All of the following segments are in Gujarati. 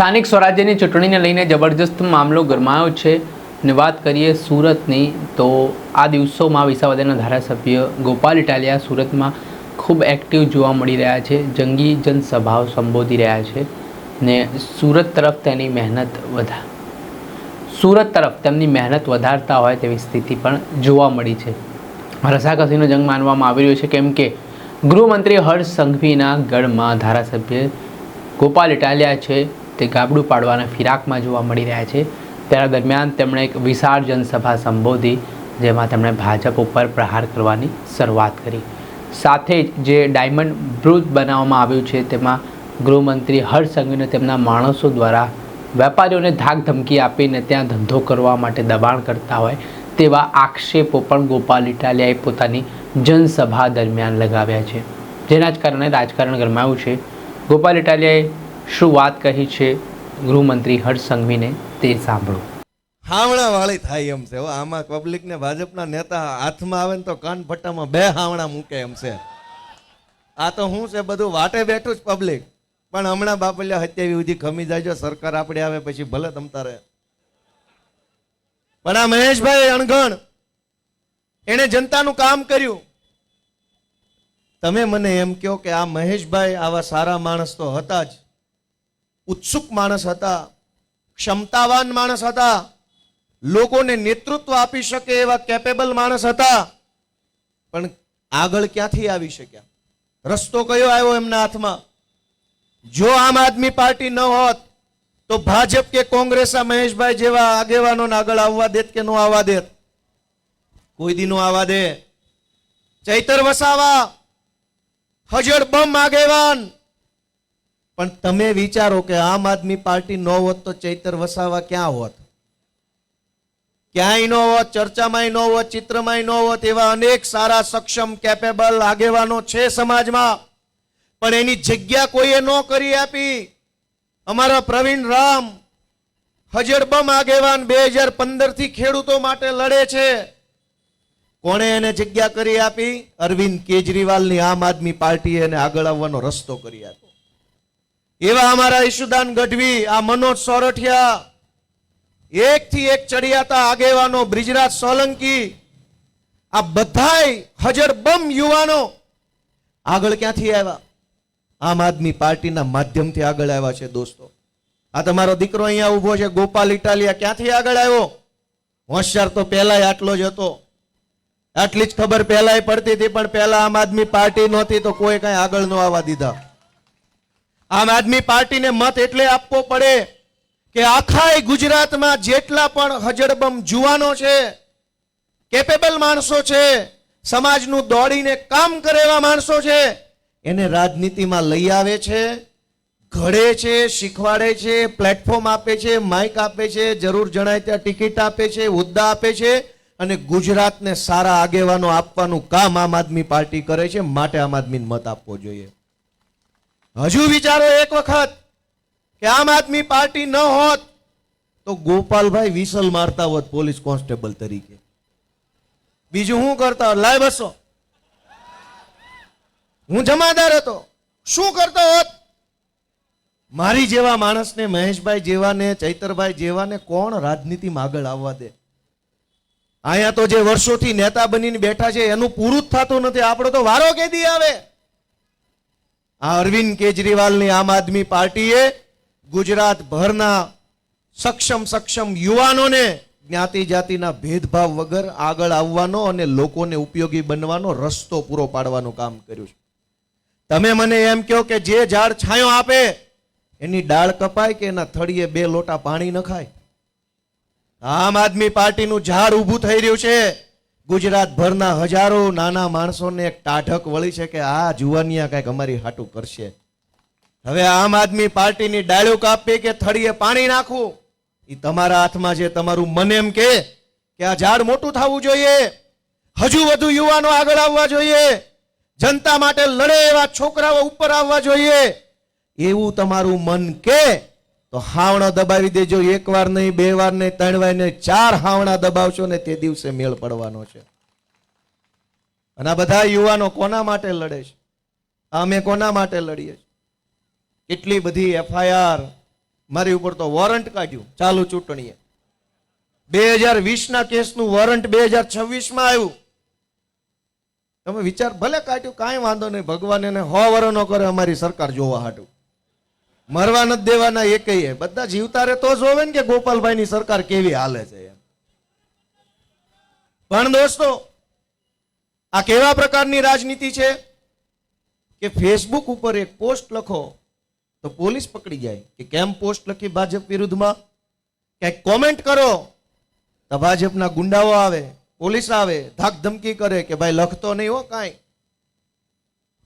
સ્થાનિક સ્વરાજ્યની ચૂંટણીને લઈને જબરજસ્ત મામલો ગરમાયો છે અને વાત કરીએ સુરતની તો આ દિવસોમાં વિસાવદરના ધારાસભ્ય ગોપાલ ઇટાલિયા સુરતમાં ખૂબ એક્ટિવ જોવા મળી રહ્યા છે, જંગી જનસભાઓ સંબોધી રહ્યા છે ને સુરત તરફ તેમની મહેનત વધારતા હોય તેવી સ્થિતિ પણ જોવા મળી છે। રસાકસીનો જંગ માનવામાં આવી રહ્યો છે કેમ કે ગૃહમંત્રી હર્ષ સંઘવીના ગઢમાં ધારાસભ્ય ગોપાલ ઇટાલિયા છે તે ગાબડું પાડવાના ફિરાકમાં જોવા મળી રહ્યા છે। તેના દરમિયાન તેમણે એક વિશાળ જનસભા સંબોધી જેમાં તેમણે ભાજપ ઉપર પ્રહાર કરવાની શરૂઆત કરી। સાથે જ જે ડાયમંડ બ્રિજ બનાવવામાં આવ્યું છે તેમાં ગૃહમંત્રી હર્ષ સંઘવીને તેમના માણસો દ્વારા વેપારીઓને ધાક ધમકી આપીને ત્યાં ધંધો કરવા માટે દબાણ કરતા હોય તેવા આક્ષેપો પણ ગોપાલ ઇટાલિયાએ પોતાની જનસભા દરમિયાન લગાવ્યા છે, જેના જ કારણે રાજકારણ ગરમાયું છે। ગોપાલ ઇટાલિયાએ શું વાત કહી છે ગૃહમંત્રી હર્ષ સંઘવીને તે સાંભળો। હાવણા વાળી થાય એમ છે આમાં પબ્લિક ને ભાજપના નેતા હાથમાં આવે ને તો કાન ભટ્ટામાં બે હાવણા મૂકે એમ છે। આ તો શું છે બધું વાટે બેઠું જ પબ્લિક, પણ હમણાં બાપલિયા હત્યાવી સુધી ખમી જાય સરકાર આપણે આવે પછી ભલે તમતા રહે। પણ આ મહેશભાઈ અણઘણ એને જનતાનું કામ કર્યું। તમે મને એમ કહો કે આ મહેશભાઈ આવા સારા માણસ તો હતા જ, ઉત્સુક માણસ હતા, ક્ષમતાવાન માણસ હતા, લોકોને નેતૃત્વ આપી શકે એવા કેપેબલ માણસ હતા, પણ આગળ ક્યાંથી આવી શક્યા? રસ્તો કયો આવ્યો એમના હાથમાં? જો આમ આદમી પાર્ટી ન હોત તો ભાજપ કે કોંગ્રેસ મહેશભાઈ જેવા આગેવાનોને આગળ આવવા દેત કે નો આવવા દેત? કોઈ દી નો આવવા દે। ચૈતર વસાવા હજડ બમ આગેવાન, પણ તમે વિચારો કે આમ આદમી પાર્ટી ન હોત તો ચૈતર વસાવા ક્યાં હોત? ક્યાંય ન હોત, ચર્ચામાં ન હોત, ચિત્રમાં ન હોત। એવા અનેક સારા સક્ષમ કેપેબલ આગેવાનો છે સમાજમાં, પણ એની જગ્યા કોઈએ ન કરી આપી। અમારા પ્રવીણ રામ હજડ બમ આગેવાન 2015 થી ખેડૂતો માટે લડે છે, કોણે એને જગ્યા કરી આપી? અરવિંદ કેજરીવાલની આમ આદમી પાર્ટીએ એને આગળ આવવાનો રસ્તો કરી આપ્યો। એવા અમારા ઈશુદાન ગઢવી, આ મનોજ સોરઠિયા, એક થી એક ચડિયાતા આગેવાનો, બ્રિજરાજ સોલંકી, આ બધાય હજર બમ યુવાનો આગળ ક્યાંથી આવ્યા? આમ આદમી પાર્ટીના માધ્યમથી આગળ આવ્યા છે। દોસ્તો, આ તમારો દીકરો અહીંયા ઉભો છે ગોપાલ ઇટાલિયા, ક્યાંથી આગળ આવ્યો? હોશિયાર તો પહેલાય આટલો જ હતો, આટલી જ ખબર પહેલાય પડતી હતી, પણ પહેલા આમ આદમી પાર્ટી નહોતી તો કોઈ કઈ આગળ ન આવવા દીધા। આમ આદમી પાર્ટીને મત એટલે આપવો પડે કે આખા ગુજરાતમાં જેટલા પણ હજડબમ જુવાનો છે, કેપેબલ માણસો છે, સમાજનું દોડીને કામ કરે એવા માણસો છે, એને રાજનીતિમાં લઈ આવે છે, ઘડે છે, શીખવાડે છે, પ્લેટફોર્મ આપે છે, માઇક આપે છે, જરૂર જણાય ત્યાં ટિકિટ આપે છે, હોદ્દા આપે છે, અને ગુજરાતને સારા આગેવાનો આપવાનું કામ આમ આદમી પાર્ટી કરે છે। માટે આમ આદમીને મત આપવો જોઈએ। હજુ વિચારો એક વખત કે આમ આદમી પાર્ટી ન હોત તો ગોપાલભાઈ વિસલ મારતા હોત પોલીસ કોન્સ્ટેબલ તરીકે, બીજું શું કરતા હોત? લાય બસો, હું જમાદાર હતો, શું કરતો હોત? મારી જેવા માણસને, મહેશભાઈ જેવાને, ચૈતરભાઈ જેવાને કોણ રાજનીતિમાં આગળ આવવા દે? અહીંયા તો જે વર્ષોથી નેતા બનીને બેઠા છે એનું પૂરું જ થતું નથી, આપણો તો વારો કેદી આવે? આ અરવિંદ કેજરીવાલની આમ આદમી પાર્ટીએ ગુજરાતભરના સક્ષમ યુવાનોને જ્ઞાતિ જાતિના ભેદભાવ વગર આગળ આવવાનો અને લોકોને ઉપયોગી બનવાનો રસ્તો પૂરો પાડવાનું કામ કર્યું છે। તમે મને એમ કહો કે જે ઝાડ છાંયો આપે એની ડાળ કપાય કે એના થળીએ 2 લોટા પાણી નખાય? આમ આદમી પાર્ટીનું ઝાડ ઊભું થઈ રહ્યું છે। ગુજરાતભરના હજારો નાના માણસોને એક ટાઢક વળી છે કે આ જુવાનિયા કઈક અમારી હાટું કરશે। હવે આમ આદમી પાર્ટીની ડાળીઓ કાપવી કે થળીએ પાણી નાખવું એ તમારા હાથમાં છે। તમારું મન એમ કે આ ઝાડ મોટું થવું જોઈએ, હજુ વધુ યુવાનો આગળ આવવા જોઈએ, જનતા માટે લડે એવા છોકરાઓ ઉપર આવવા જોઈએ, એવું તમારું મન કે તો હાવણા દબાવી દેજો। 1 વાર નહીં, 2 વાર નહીં, 3 વાર નહીં, 4 હાવણા દબાવશો ને તે દિવસે મેળ પડવાનો છે। અને આ બધા યુવાનો કોના માટે લડે છે? અમે કોના માટે લડીએ છીએ? કેટલી બધી FIR, મારી ઉપર તો વોરંટ કાઢ્યું ચાલુ ચૂંટણીએ. 2020ના કેસનું વોરંટ 2026માં આવ્યું. તમે વિચાર, ભલે કાઢ્યું કાંઈ વાંધો નહીં, ભગવાન એને 100 વર્ષ નો કરે અમારી સરકાર જોવા હાટું. મરવા નથી દેવાના એકેય, બધા જીવતા રહે તો જોવે ને કે ગોપાલભાઈની સરકાર કેવી હાલે છે એમ. પણ દોસ્તો, આ કેવા પ્રકારની રાજનીતિ છે કે ફેસબુક ઉપર એક પોસ્ટ લખો તો પોલીસ પકડી જાય કે કેમ પોસ્ટ લખી ભાજપ વિરુદ્ધમાં. ક્યાંક કોમેન્ટ કરો તો ભાજપના ગુંડાઓ આવે, પોલીસ આવે, ધાક ધમકી કરે કે ભાઈ લખતો નહીં હો કાંઈ.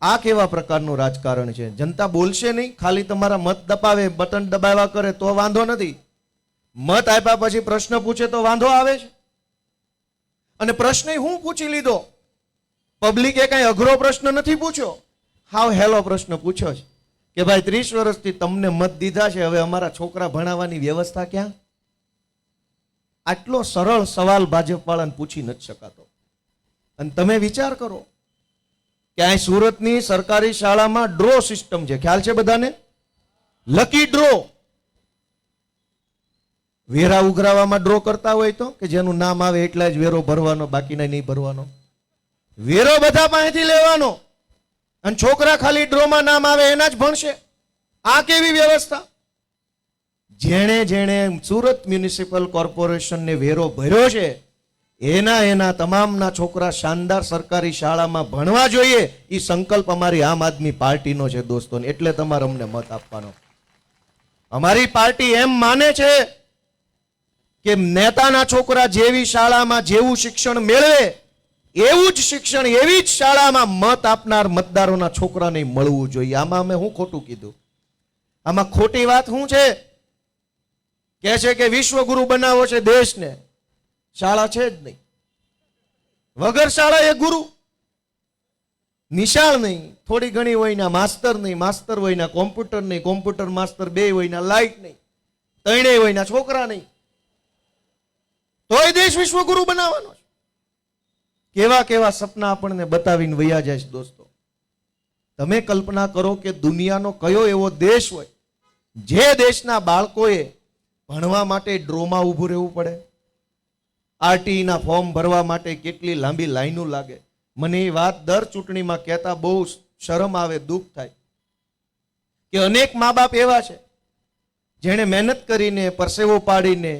આ કેવા પ્રકારનું રાજકારણ છે? જનતા બોલશે નહીં, ખાલી તમારા મત દબાવે, બટન દબાવ્યા કરે તો વાંધો નથી. મત આપ્યા પછી પ્રશ્ન પૂછે તો વાંધો આવે છે. અને પ્રશ્ન હું પૂછી લીધો, પબ્લિકે કઈ અઘરો પ્રશ્ન નથી પૂછ્યો, હાવ હેલો પ્રશ્ન પૂછ્યો છે કે ભાઈ 30 વર્ષથી તમને મત દીધા છે, હવે અમારા છોકરા ભણાવવાની વ્યવસ્થા ક્યાં? આટલો સરળ સવાલ ભાજપ વાળાને પૂછી નથી શકાતો. અને તમે વિચાર કરો કે આ સુરતની સરકારી શાળામાં ડ્રો સિસ્ટમ છે, ખ્યાલ છે બધાને? Lucky draw. વેરા ઉઘરાવામાં ડ્રો કરતા હોય તો કે જેનું નામ આવે એટલા જ વેરો ભરવાનો, બાકીના નહીં ભરવાનો. વેરો બધા પાસેથી લેવાનો અને છોકરા ખાલી ડ્રોમાં નામ આવે એના જ ભણશે. આ કેવી વ્યવસ્થા? જેણે જેણે સુરત મ્યુનિસિપલ કોર્પોરેશનને વેરો ભર્યો છે એના તમામના છોકરા શાનદાર સરકારી શાળામાં ભણવા જોઈએ. એ સંકલ્પ અમારી આમ આદમી પાર્ટીનો છે દોસ્તો, એટલે તમારે અમને મત આપવાનો. અમારી પાર્ટી એમ માને છે કે નેતાના છોકરા જેવી શાળામાં જેવું શિક્ષણ મેળવે એવું જ શિક્ષણ એવી જ શાળામાં મત આપનાર મતદારોના છોકરાને મળવું જોઈએ. આમાં અમે શું ખોટું કીધું? આમાં ખોટી વાત શું છે? કહે છે કે વિશ્વગુરુ બનાવો છે દેશને, શાળા છે જ નહીં. વગર શાળા એ ગુરુ. નિશાળ નહીં, થોડી ઘણી હોય ના માસ્તર નહીં, માસ્તર હોય ના કોમ્પ્યુટર નહીં, કોમ્પ્યુટર માસ્તર 2 હોય ના લાઈટ નહીં, 3 હોય ના છોકરા નહીં, તોય દેશ વિશ્વગુરુ બનાવવાનો છે. કેવા કેવા સપના આપણને બતાવીને વયા જાય છે દોસ્તો. તમે કલ્પના કરો કે દુનિયાનો કયો એવો દેશ હોય જે દેશના બાળકોએ ભણવા માટે ડ્રોમાં ઊભું રહેવું પડે? આરટીઈના ફોર્મ ભરવા માટે કેટલી લાંબી લાઈનો લાગે. મને એ વાત દર ચૂંટણીમાં કહેતા બહુ શરમ આવે, દુઃખ થાય કે અનેક મા બાપ એવા છે જેણે મહેનત કરીને, પરસેવો પાડીને,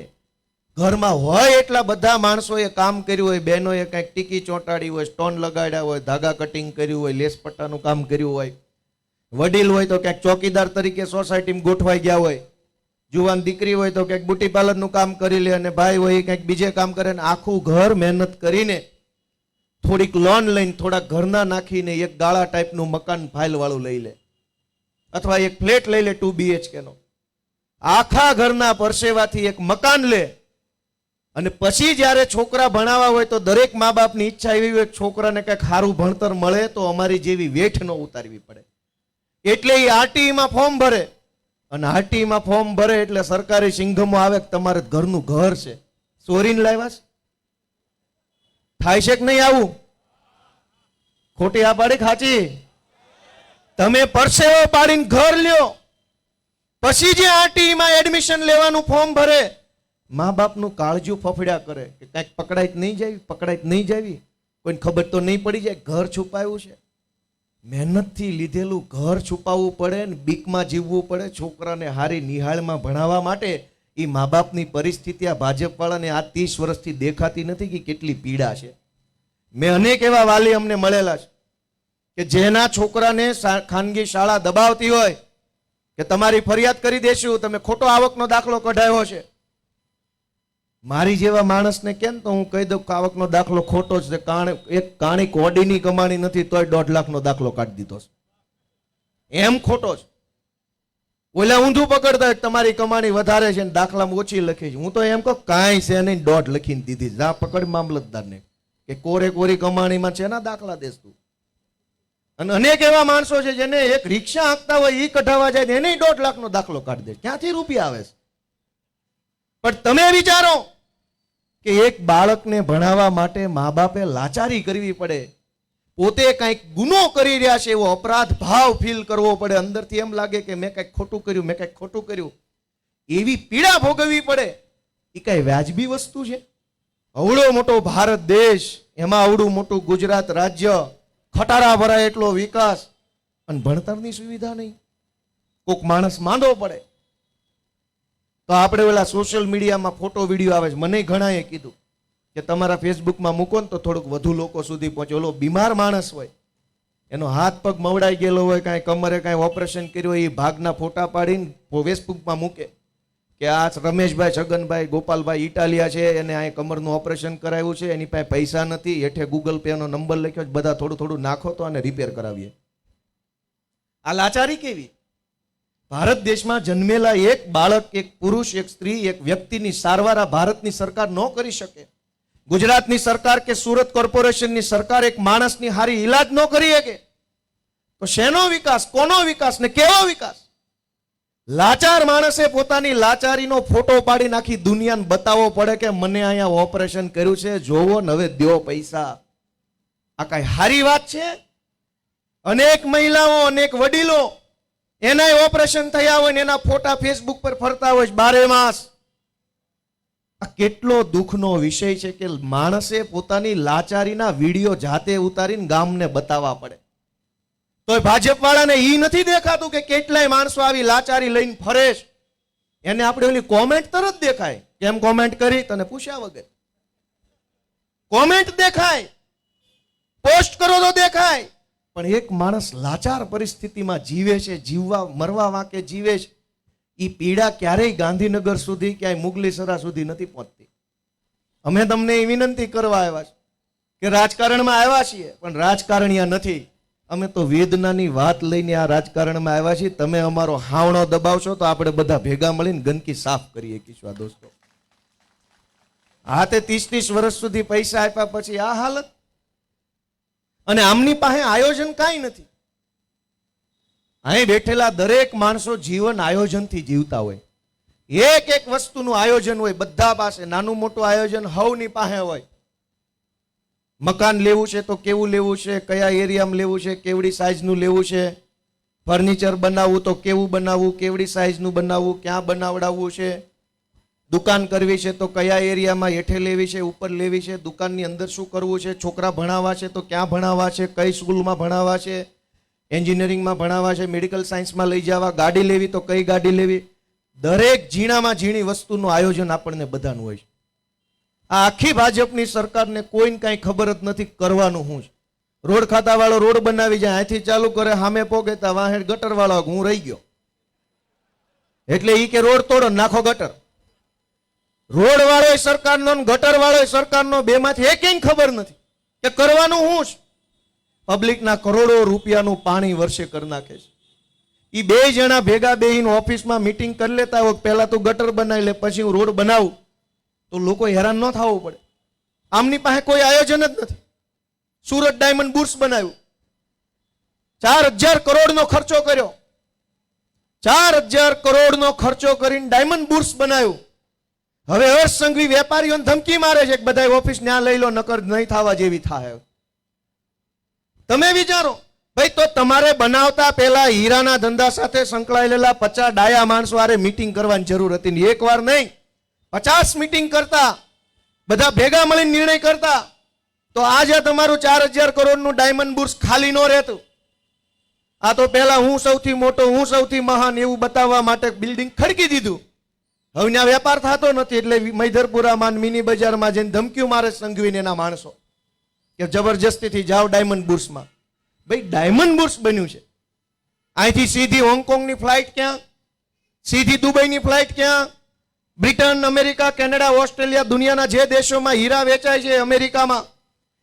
ઘરમાં હોય એટલા બધા માણસોએ કામ કર્યું હોય, બહેનોએ કંઈક ટીકી ચોંટાડી હોય, સ્ટોન લગાડ્યા હોય, ધાગા કટિંગ કર્યું હોય, લેસ પટ્ટાનું કામ કર્યું હોય, વડીલ હોય તો ક્યાંક ચોકીદાર તરીકે સોસાયટીમાં ગોઠવાઈ ગયા હોય, જુવાન દીકરી હોય તો ક્યાંક બ્યુટી પાર્લરનું કામ કરી લે, અને ભાઈ હોય ક્યાંક બીજે કામ કરે, ને આખું ઘર મહેનત કરીને થોડીક લોન લઈને થોડા ઘરના નાખીને એક ગાળા ટાઈપનું મકાન ફાઇલ વાળું લઈ લે, અથવા એક ફ્લેટ લઈ લે 2 BHK નો. આખા ઘરના પરસેવાથી એક મકાન લે, અને પછી જ્યારે છોકરા ભણાવવા હોય તો દરેક મા બાપની ઈચ્છા એવી હોય છોકરાને કંઈક સારું ભણતર મળે તો અમારી જેવી વેઠ ન ઉતારવી પડે. એટલે એ આરટીઈમાં ફોર્મ ભરે, અને આરટીઈમાં ફોર્મ ભરે એટલે સરકારી સિંઘમો આવે કે તમારે ઘરનું ઘર છે, ચોરીને લાવ્યા છે. થાય છે કે નહીં આવું? ખોટી આ પાડી ખાચી? તમે પરસેવો પાડીને ઘર લ્યો, પછી જે આરટીઈમાં એડમિશન લેવાનું ફોર્મ ભરે, મા બાપનું કાળજું ફફડ્યા કરે કે કંઈક પકડાઈ નહીં જાય, પકડાઈ નહીં જાવી, કોઈને ખબર તો નહીં પડી જાય ઘર છુપાયું છે. મહેનતથી લીધેલું ઘર છુપાવવું પડે ને બીકમાં જીવવું પડે. છોકરાને હારી નિહાળમાં ભણાવવા માટે એ મા બાપની પરિસ્થિતિ આ ભાજપવાળાને આ 30 વર્ષથી દેખાતી નથી કે કેટલી પીડા છે. મેં અનેક એવા વાલી અમને મળેલા છે કે જેના છોકરાને ખાનગી શાળા દબાવતી હોય કે તમારી ફરિયાદ કરી દેશું, તમે ખોટો આવકનો દાખલો કઢાયો છે. મારી જેવા માણસને કેમ તો હું કહી દઉં કે આવકનો દાખલો ખોટો છે, એક કાણી કોડીની કમાણી નથી તોય 1.5 લાખનો દાખલો કાઢી દીધો છે, એમ ખોટો છે. ઓલા ઊંધું પકડતા હોય તમારી કમાણી વધારે છે ને દાખલામાં ઓછી લખી છે. હું તો એમ કહું કાંઈ છે નહીં, 1.5 લખીને દીધી, જા પકડ મામલતદારને કે કોરે કોરી કમાણીમાં છે ના દાખલા દેશ તું. અને અનેક એવા માણસો છે જેને એક રિક્ષા હાંકતા હોય એ કઢાવવા જાય એને 1.5 લાખનો દાખલો કાઢી દે. ક્યાંથી રૂપિયા આવે છે? પણ તમે વિચારો કે એક બાળકને ભણાવવા માટે મા બાપે લાચારી કરવી પડે, પોતે કંઈક ગુનો કરી રહ્યા છે એવો અપરાધ ભાવ ફીલ કરવો પડે, અંદરથી એમ લાગે કે મેં કંઈક ખોટું કર્યું, મેં કંઈક ખોટું કર્યું. એવી પીડા ભોગવવી પડે એ કઈ વ્યાજબી વસ્તુ છે? અવળો મોટો ભારત દેશ, એમાં આવડું મોટું ગુજરાત રાજ્ય, ખટારા ભરાય એટલો વિકાસ, અને ભણતરની સુવિધા નહીં. કોક માણસ માંદો પડે તો આપણે ઓલા સોશિયલ મીડિયામાં ફોટો વિડીયો આવે છે. મને ઘણાએ કીધું કે તમારા ફેસબુકમાં મૂકો ને તો થોડુંક વધુ લોકો સુધી પહોંચે. ઓલો બીમાર માણસ હોય, એનો હાથ પગ મવડાઈ ગયેલો હોય, કાંઈ કમરે કાંઈ ઓપરેશન કર્યું હોય, એ ભાગના ફોટા પાડીને ફેસબુકમાં મૂકે કે આ રમેશભાઈ, છગનભાઈ, ગોપાલભાઈ ઇટાલિયા છે, એને આ કમરનું ઓપરેશન કરાવ્યું છે, એની પાસે પૈસા નથી, હેઠે ગૂગલ પે નો નંબર લખ્યો, બધા થોડું થોડું નાખો તો આને રિપેર કરાવીએ. આ લાચારી કેવી? ભારત દેશમાં જન્મેલા એક બાળક, એક પુરુષ, એક સ્ત્રી, એક વ્યક્તિની સારવાર આ ભારતની સરકાર ન કરી શકે. ગુજરાતની સરકાર કે સુરત કોર્પોરેશનની સરકાર એક માણસની હારી ઈલાજ ન કરી શકે તો શેનો વિકાસ, કોનો વિકાસ ને કેવો વિકાસ? લાચાર માણસે પોતાની લાચારીનો ફોટો પાડી નાખી દુનિયાને બતાવવો પડે કે મને અહીંયા ઓપરેશન કર્યું છે, જોવો ને હવે દ્યો પૈસા. આ કઈ હારી વાત છે? અનેક મહિલાઓ, અનેક વડીલો એના ઓપરેશન થયા હોય ને એના ફોટા ફેસબુક પર ફરતા હોય બારે માસ. આ કેટલો દુઃખનો વિષય છે કે માણસે પોતાની લાચારીના વિડીયો જાતે ઉતારીને ગામને બતાવવા પડે. તો ભાજપ વાળાને ઈ નથી દેખાતું કે કેટલાય માણસો આવી લાચારી લઈને ફરે છે. એને આપણે ઓલી કોમેન્ટ તરત દેખાય, કેમ કોમેન્ટ કરી તને પૂછ્યા વગર કોમેન્ટ દેખાય, પોસ્ટ કરો તો દેખાય. પણ એક માણસ લાચાર પરિસ્થિતિમાં જીવે છે, જીવવા મરવા વાંકે જીવે છે, એ પીડા ક્યારેય ગાંધીનગર સુધી, ક્યાંય મુગલીસરા સુધી નથી પહોંચતી. અમે તમને એ વિનંતી કરવા આવ્યા છે કે રાજકારણમાં આવ્યા છીએ, પણ રાજકારણીયા નથી. અમે તો વેદનાની વાત લઈને આ રાજકારણમાં આવ્યા છીએ. તમે અમારો હાવણો દબાવશો તો આપણે બધા ભેગા મળીને ગંદકી સાફ કરીએ કીશું. દોસ્તો, હાથે 30-30 વર્ષ સુધી પૈસા આપ્યા પછી આ હાલત, અને આમની પાસે આયોજન કાંઈ નથી. અહીં બેઠેલા દરેક માણસો જીવન આયોજનથી જીવતા હોય. એક એક વસ્તુનું આયોજન હોય બધા પાસે, નાનું મોટું આયોજન હવની પાસે હોય. મકાન લેવું છે તો કેવું લેવું છે, કયા એરિયામાં લેવું છે, કેવડી સાઈઝનું લેવું છે, ફર્નિચર બનાવવું તો કેવું બનાવવું, કેવડી સાઈઝનું બનાવવું, ક્યાં બનાવડાવવું છે, દુકાન કરવી છે તો કયા એરિયામાં હેઠે લેવી છે, ઉપર લેવી છે, દુકાનની અંદર શું કરવું છે, છોકરા ભણાવવા છે તો ક્યાં ભણાવવા છે, કઈ સ્કૂલમાં ભણાવવા છે, એન્જિનિયરિંગમાં ભણાવવા છે, મેડિકલ સાયન્સમાં લઈ જવા, ગાડી લેવી તો કઈ ગાડી લેવી. દરેક ઝીણામાં ઝીણી વસ્તુનું આયોજન આપણને બધાનું હોય છે. આ આખી ભાજપની સરકારને કોઈને કાંઈ ખબર જ નથી કરવાનું શું છે. રોડ ખાતા વાળો રોડ બનાવી જાય, અહીંથી ચાલુ કરે, સામે પોગેતા વાહે ગટર વાળો હું રહી ગયો એટલે ઈ કે રોડ તોડો, નાખો ગટર. રોડ વાળો સરકારનો, ગટર વાળો સરકારનો, બેમાંથી એકેય ખબર નથી કે કરવાનું શું છે. પબ્લિકના કરોડો રૂપિયાનું પાણી વર્ષે કરી નાખે છે. એ બે જણા ભેગા બેહીને ઓફિસમાં મીટિંગ કરી લેતા હોય, પહેલા તો ગટર બનાવી લે, પછી હું રોડ બનાવું, તો લોકો હેરાન ન થવું પડે. આમની પાસે કોઈ આયોજન જ નથી. સુરત ડાયમંડ બુર્સ બનાવ્યું, 4000 કરોડનો ખર્ચો કર્યો, 4000 કરોડનો ખર્ચો કરીને ડાયમંડ બુર્સ બનાવ્યું. હવે હર્ષ સંઘવી વેપારીઓને ધમકી મારે છે કે બધા ઓફિસ ન્યા લઈ લો, નકર નહીં થવા જેવી થાય. તમે વિચારો ભાઈ, તો તમારે બનાવતા પહેલા હીરાના ધંધા સાથે સંકળાયેલા 50 ડાયા માણસો આરે મીટિંગ કરવાની જરૂર હતી. એક વાર નહીં, 50 મીટિંગ કરતા, બધા ભેગા મળીને નિર્ણય કરતા, તો આજે તમારું 4000 કરોડનું ડાયમંડ બુર્સ ખાલી ન રહેતું. આ તો પહેલા હું સૌથી મોટો, હું સૌથી મહાન એવું બતાવવા માટે બિલ્ડિંગ ખડકી દીધું. હવે ત્યાં વેપાર થતો નથી એટલે મૈધરપુરામાં, મિની બજારમાં જઈને ધમકીઓ મારે સંઘવીને એના માણસો કે જબરજસ્તીથી જાઓ ડાયમંડ બુર્સમાં. ભાઈ ડાયમંડ બુર્સ બન્યું છે, અહીંથી સીધી હોંગકોંગની ફ્લાઇટ ક્યાં, સીધી દુબઈની ફ્લાઇટ ક્યાં, બ્રિટન, અમેરિકા, કેનેડા, ઓસ્ટ્રેલિયા, દુનિયાના જે દેશોમાં હીરા વેચાય છે અમેરિકામાં,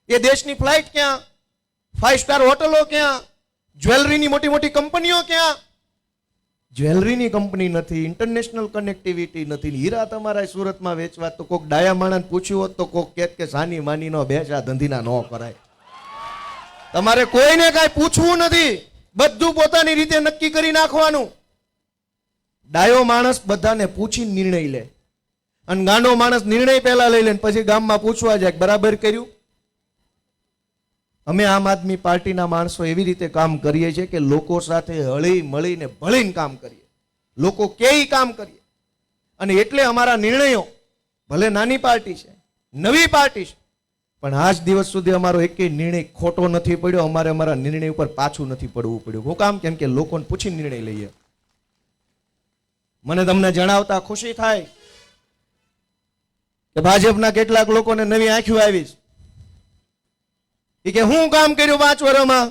એ દેશની ફ્લાઇટ ક્યાં, 5 સ્ટાર હોટલો ક્યાં, જ્વેલરીની મોટી મોટી કંપનીઓ ક્યાં. જ્વેલરીની કંપની નથી, ઇન્ટરનેશનલ કનેક્ટિવિટી નથી. હીરા તમારા સુરતમાં વેચવા તો કોઈક ડાયા માણસ પૂછ્યું હોત તો કોઈક કહેત કે સાની માની નો બેસા ધંધીના ન કરાય. તમારે કોઈને કાંઈ પૂછવું નથી, બધું પોતાની રીતે નક્કી કરી નાખવાનું. ડાયો માણસ બધાને પૂછીને નિર્ણય લે, અને ગાંડો માણસ નિર્ણય પહેલા લઈ લે પછી ગામમાં પૂછવા જાય બરાબર કર્યું. અમે આમ આદમી પાર્ટીના માણસો એવી રીતે કામ કરીએ છીએ કે લોકો સાથે હળી મળીને ભળીને કામ કરીએ, લોકો કેય કામ કરીએ. અને એટલે અમારા નિર્ણયો, ભલે નાની પાર્ટી છે, નવી પાર્ટી છે, પણ આજ દિવસ સુધી અમારો એકેય નિર્ણય ખોટો નથી પડ્યો. અમારે અમારા નિર્ણય ઉપર પાછું નથી પડવું પડ્યું. હું કામ? કેમ કે લોકોને પૂછી નિર્ણય લઈએ. મને તમને જણાવતા ખુશી થાય કે ભાજપના કેટલાક લોકોને નવી આંખો આવી છે કે હું કામ કર્યું 5 વર્ષમાં.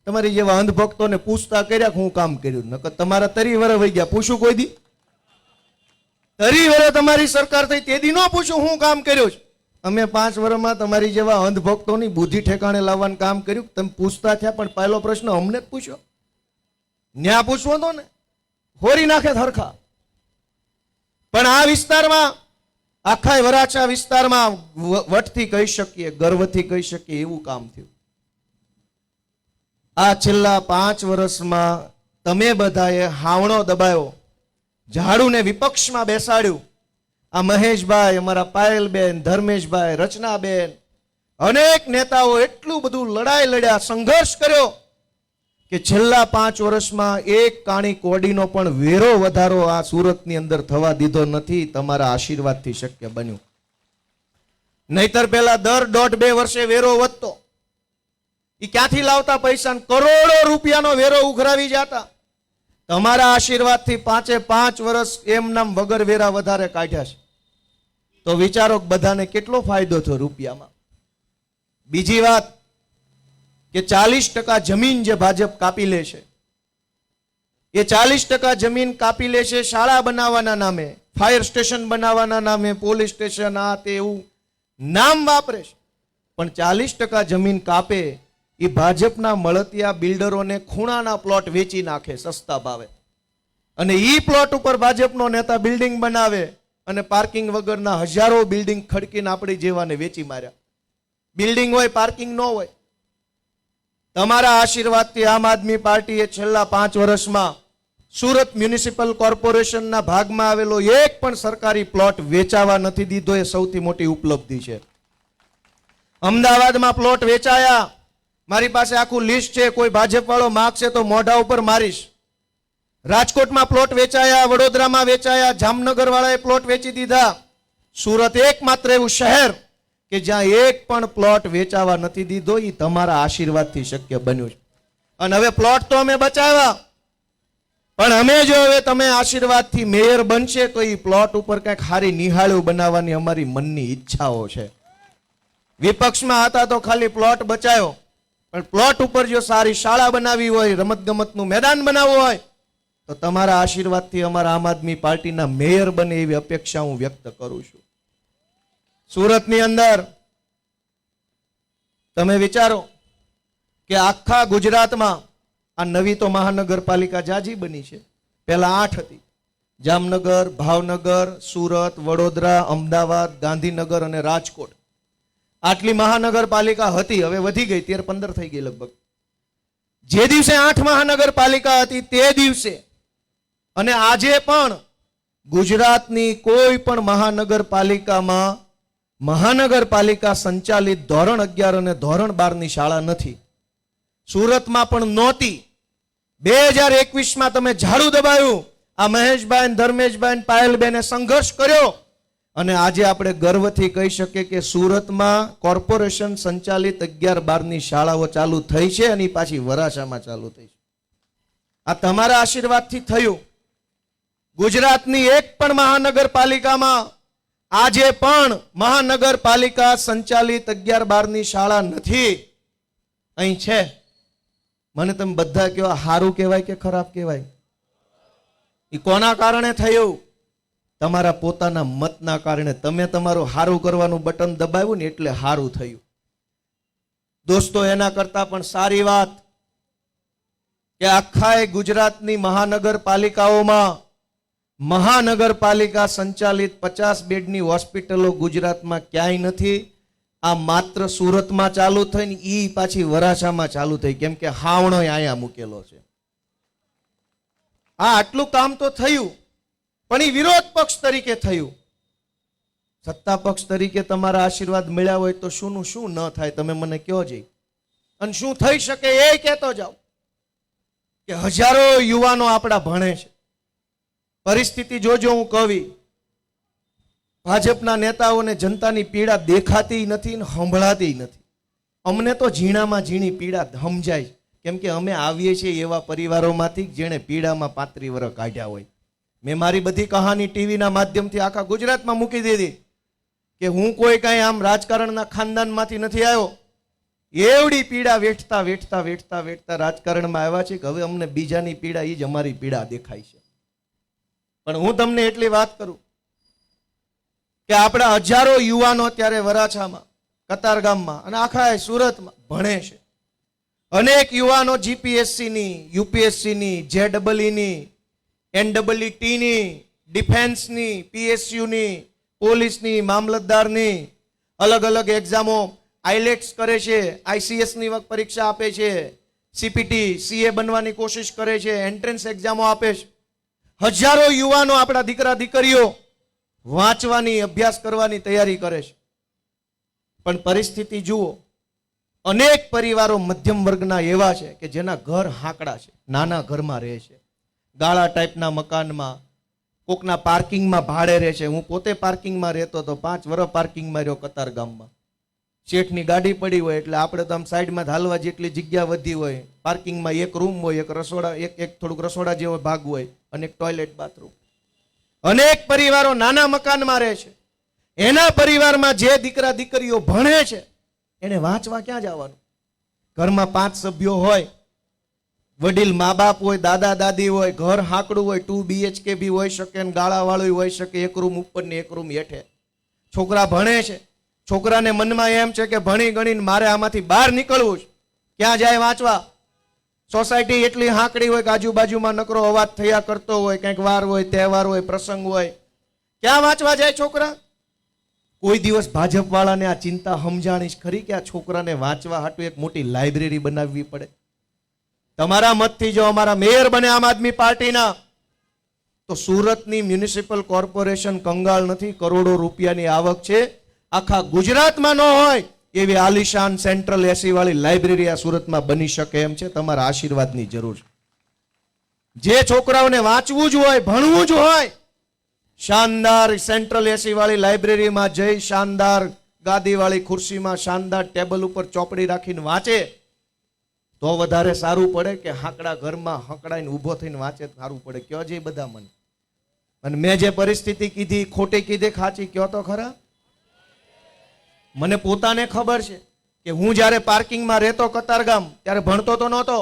તમારી જેવા અંધભક્તોને પૂછતા કર્યા હું કામ કર્યું, નકર તમારા 30 વર્ષ વહી ગયા. પૂછું કોઈ દી? 30 વર્ષ તમારી સરકાર થઈ તે દી ન પૂછું હું કામ કર્યું છે. અમે 5 વર્ષમાં તમારી જેવા અંધભક્તોની બુદ્ધિ ઠેકાણે લાવવાનું કામ કર્યું. તમે પૂછતા થયા, પણ પહેલો પ્રશ્ન અમને જ પૂછ્યો. ન્યા પૂછવો તો ને, હોરી નાખે હરખા. પણ આ વિસ્તારમાં, આખા વરાછા વિસ્તારમાં વટથી કહી શકીએ, ગર્વથી કહી શકીએ એવું કામ થયું. આ છેલ્લા 5 વર્ષમાં તમે બધાએ હાવણો દબાયો, ઝાડુને વિપક્ષમાં બેસાડ્યું. આ મહેશભાઈ, અમારા પાયલબેન, ધર્મેશભાઈ, રચનાબેન, અનેક નેતાઓ એટલું બધું લડાઈ લડ્યા, સંઘર્ષ કર્યો કે છેલ્લા 5 વર્ષમાં એક કાણી કોડીનો પણ વેરો વધારો આ સુરતની અંદર થવા દીધો નથી. તમારા આશીર્વાદથી શક્ય બન્યું. નહીતર પહેલા દર 1.5-2 વર્ષે વેરો વધતો. એ ક્યાંથી લાવતા પૈસા? કરોડો રૂપિયાનો વેરો ઉઘરાવી જતા. તમારા આશીર્વાદથી 5 વર્ષ એમ નામ વગર વેરા વધારે કાઢ્યા છે. તો વિચારો બધાને કેટલો ફાયદો થયો રૂપિયામાં. બીજી વાત કે 40% જમીન જે ભાજપ કાપી લે છે, એ 40% જમીન કાપી લે છે શાળા બનાવવાના નામે, ફાયર સ્ટેશન બનાવવાના નામે, પોલીસ સ્ટેશન, આ તે એવું નામ વાપરે છે. પણ 40% જમીન કાપે એ ભાજપના મળતિયા બિલ્ડરોને ખૂણાના પ્લોટ વેચી નાખે સસ્તા ભાવે, અને એ પ્લોટ ઉપર ભાજપનો નેતા બિલ્ડિંગ બનાવે અને પાર્કિંગ વગરના હજારો બિલ્ડિંગ ખડકીને આપણી જેવાને વેચી માર્યા. બિલ્ડિંગ હોય, પાર્કિંગ ન હોય. તમારા આશીર્વાદથી આમ આદમી પાર્ટીએ છેલ્લા 5 વર્ષમાં સુરત મ્યુનિસિપલ કોર્પોરેશનના ભાગમાં આવેલો એક પણ સરકારી પ્લોટ વેચાવા નથી દીધો. એ સૌથી મોટી ઉપલબ્ધિ છે. અમદાવાદમાં પ્લોટ વેચાયા, મારી પાસે આખું લિસ્ટ છે. કોઈ ભાજપ વાળો માગશે તો મોઢા ઉપર મારીશ. રાજકોટમાં પ્લોટ વેચાયા, વડોદરામાં વેચાયા, જામનગર વાળાએ પ્લોટ વેચી દીધા. સુરત એકમાત્ર એવું શહેર કે જ્યાં એક પણ પ્લોટ વેચાવા નથી દીધો. એ તમારા આશીર્વાદથી શક્ય બન્યું છે. અને હવે પ્લોટ તો અમે બચાવ્યા, પણ અમે જો હવે તમે આશીર્વાદથી મેયર બનશે તો એ પ્લોટ ઉપર કંઈક હારી નિહાળ્યું બનાવવાની અમારી મનની ઈચ્છાઓ છે. વિપક્ષમાં હતા તો ખાલી પ્લોટ બચાવ્યો, પણ પ્લોટ ઉપર જો સારી શાળા બનાવી હોય, રમત ગમતનું મેદાન બનાવવું હોય તો તમારા આશીર્વાદથી અમારા આમ આદમી પાર્ટીના મેયર બને એવી અપેક્ષા હું વ્યક્ત કરું છું. સુરતની અંદર તમે વિચારો કે આખા ગુજરાતમાં આ નવી તો મહાનગરપાલિકા જાજી બની છે. પહેલા 8 હતી. જામનગર, ભાવનગર, સુરત, વડોદરા, અમદાવાદ, ગાંધીનગર અને રાજકોટ. આટલી મહાનગરપાલિકા હતી. હવે વધી ગઈ, 13-15 થઈ ગઈ લગભગ. જે દિવસે 8 મહાનગરપાલિકા હતી તે દિવસે અને આજે પણ ગુજરાતની કોઈ પણ મહાનગરપાલિકામાં મહાનગરપાલિકા સંચાલિત ધોરણ 11 અને ધોરણ 12 ની શાળા નથી. સુરતમાં પણ નહોતી. 2021માં તમે ઝાડુ દબાયું. આ મહેશભાઈ, ધર્મેશભાઈ, પાયલબેને સંઘર્ષ કર્યો અને આજે આપણે ગર્વથી કહી શકીએ કે સુરતમાં કોર્પોરેશન સંચાલિત 11-12 ની શાળાઓ ચાલુ થઈ છે અને પાછી વરાછામાં ચાલુ થઈ છે. આ તમારા આશીર્વાદથી થયું. ગુજરાતની એક પણ મહાનગરપાલિકામાં આજે પણ મહાનગરપાલિકા સંચાલિત 11-12 ની શાળા નથી. અહીં છે. મને તમે બધા કહો, સારું કહેવાય કે ખરાબ કહેવાય? એ કોના કારણે થયું? તમારા પોતાના મતના કારણે. તમે તમારું સારું કરવાનું બટન દબાવ્યું ને એટલે સારું થયું. દોસ્તો, એના કરતા પણ સારી વાત કે આખા ગુજરાતની મહાનગરપાલિકાઓમાં મહાનગરપાલિકા સંચાલિત 50 બેડની હોસ્પિટલો ગુજરાતમાં ક્યાંય નથી. આ માત્ર સુરતમાં ચાલુ થઈને ઈ પાછી વરાછામાં ચાલુ થઈ, કેમ કે હાવણો અહીંયા મૂકેલો છે. આ આટલું કામ તો થયું, પણ એ વિરોધ પક્ષ તરીકે થયું. સત્તા પક્ષ તરીકે તમારા આશીર્વાદ મળ્યા હોય તો શું ન થાય તમે મને કહો જઈ, અને શું થઈ શકે એ કહેતો જાઓ કે હજારો યુવાનો આપણા ભણે છે, પરિસ્થિતિ જોજો. હું કવિ ભાજપના નેતાઓને જનતાની પીડા દેખાતી નથી ને સંભળાતી નથી. અમને તો ઝીણામાં ઝીણી પીડા સમજાય, કેમ કે અમે આવીએ છીએ એવા પરિવારોમાંથી જેણે પીડામાં 35 વર્ષ કાઢ્યા હોય. મેં મારી બધી કહાની ટીવીના માધ્યમથી આખા ગુજરાતમાં મૂકી દીધી કે હું કોઈ કાંઈ આમ રાજકારણના ખાનદાનમાંથી નથી આવ્યો. એવડી પીડા વેઠતા વેઠતા વેઠતા વેઠતા રાજકારણમાં આવ્યા છે કે હવે અમને બીજાની પીડા એ જ અમારી પીડા દેખાય છે. પણ હું તમને એટલી વાત કરું કે આપણા હજારો યુવાનો અત્યારે વરાછામાં, કતારગામમાં અને આખા સુરતમાં ભણે છે. અનેક યુવાનો જીપીએસસીની, યુપીએસસીની, જેડબલઈની, એનડબલઈટીની, ડિફેન્સની, પીએસયુની, પોલીસની, મામલતદારની અલગ અલગ એક્ઝામો, આઈલેટ્સ કરે છે, આઈસીએસની પરીક્ષા આપે છે, સીપીટી, સીએ બનવાની કોશિશ કરે છે, એન્ટ્રન્સ એક્ઝામો આપે છે. હજારો યુવાનો, આપણા દીકરા દીકરીઓ વાંચવાની, અભ્યાસ કરવાની તૈયારી કરે છે. પણ પરિસ્થિતિ જુઓ, અનેક પરિવારો મધ્યમ વર્ગના એવા છે કે જેના ઘર હાંકડા છે, નાના ઘરમાં રહે છે, ગાળા ટાઈપના મકાનમાં, કોકના પાર્કિંગમાં ભાડે રહે છે. હું પોતે પાર્કિંગમાં રહેતો તો 5 વર્ષ પાર્કિંગમાં રહ્યો કતારગામમાં. શેઠની ગાડી પડી હોય એટલે આપણે તો આમ સાઈડમાં હાલવા જેટલી જગ્યા વધી હોય. પાર્કિંગમાં એક રૂમ હોય, એક રસોડા, એક થોડુંક રસોડા જેવો ભાગ હોય અને એક ટોયલેટ બાથરૂમ. અનેક પરિવારો નાના મકાનમાં રહે છે. એના પરિવારમાં જે દીકરા દીકરીઓ ભણે છે એને વાંચવા ક્યાં જવાનું? ઘરમાં 5 સભ્યો હોય, વડીલ મા બાપ હોય, દાદા દાદી હોય, ઘર હાંકડું હોય, 2 BHK બી હોઈ શકે ને ગાળાવાળું હોઈ શકે, એક રૂમ ઉપર ને એક રૂમ હેઠે. છોકરા ભણે છે, છોકરાને મનમાં એમ છે કે ભણી ગણીને મારે આમાંથી બહાર નીકળવું છે. ક્યાં જાય વાંચવા? સોસાયટી એટલી હાંકડી હોય કે આજુબાજુમાં નકરો અવાજ થયા કરતો હોય, કંઈક વાર હોય, તહેવાર હોય, પ્રસંગ હોય. ક્યાં વાંચવા જાય છોકરા? કોઈ દિવસ ભાજપ વાળાને આ ચિંતા સમજાણી ખરી કે આ છોકરાને વાંચવા હાટુ એક મોટી લાઇબ્રેરી બનાવવી પડે? તમારા મતથી જો અમારા મેયર બને આમ આદમી પાર્ટીના, તો સુરતની મ્યુનિસિપલ કોર્પોરેશન કંગાળ નથી. કરોડો રૂપિયાની આવક છે. આખા ગુજરાતમાં ન હોય એવી આલિશાન સેન્ટ્રલ એસી વાળી લાઇબ્રેરી આ સુરતમાં બની શકે એમ છે. તમારા આશીર્વાદની જરૂર છે. જે છોકરાઓને વાંચવું જ હોય, ભણવું જ હોય, શાનદાર સેન્ટ્રલ એસી વાળી લાઇબ્રેરીમાં જઈ શાનદાર ગાદી વાળી ખુરશીમાં શાનદાર ટેબલ ઉપર ચોપડી રાખીને વાંચે તો વધારે સારું પડે કે હાંકડા ઘરમાં હંકડાઈને ઊભો થઈને વાંચે સારું પડે? કયો જે બધા મને. અને મેં જે પરિસ્થિતિ કીધી, ખોટી કીધી, ખાચી કયો તો ખરા. મને પોતાને ખબર છે કે હું જ્યારે પાર્કિંગમાં રહેતો કતારગામ ત્યારે ભણતો તો નહોતો,